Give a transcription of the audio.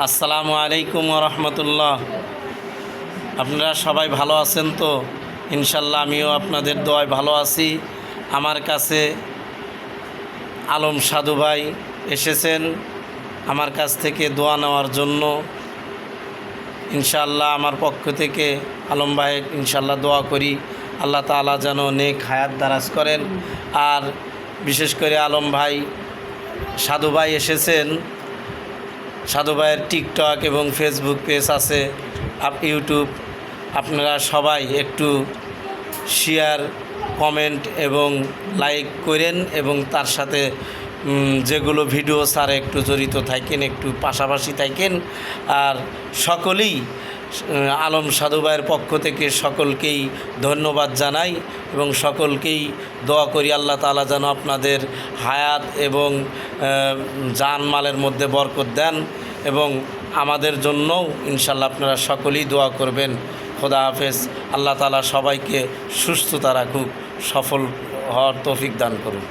আসসালামু আলাইকুম রহমতুল্লাহ। আপনারা সবাই ভালো আছেন তো? ইনশাল্লাহ আমিও আপনাদের দোয়ায় ভালো আছি। আমার কাছে আলম সাধু ভাই এসেছেন আমার কাছ থেকে দোয়া নেওয়ার জন্য। ইনশাল্লাহ আমার পক্ষ থেকে আলম ভাই ইনশাল্লাহ দোয়া করি আল্লাহ তাআলা যেন নেক হায়াত দারাজ করেন। আর বিশেষ করে আলম ভাই সাধু ভাই এসেছেন, সাধু ভাইয়ের টিকটক এবং ফেসবুক পেজ আছে, ইউটিউব। আপনারা সবাই একটু শেয়ার, কমেন্ট এবং লাইক করেন এবং তার সাথে যেগুলো ভিডিও ছাড়ে একটু জড়িত থাকেন, একটু পাশাপাশি থাকেন। আর সকলেই আলম সাধু ভাইয়ের পক্ষ থেকে সকলকেই ধন্যবাদ জানাই এবং সকলকেই দোয়া করি আল্লাহ তাআলা যেন আপনাদের হায়াত এবং জানমালের মধ্যে বরকত দেন এবং আমাদের জন্যও ইনশাল্লাহ আপনারা সকলেই দোয়া করবেন। খোদা হাফেজ। আল্লাহ তাআলা সবাইকে সুস্থতা রাখুক, সফল হওয়ার তৌফিক দান করুন।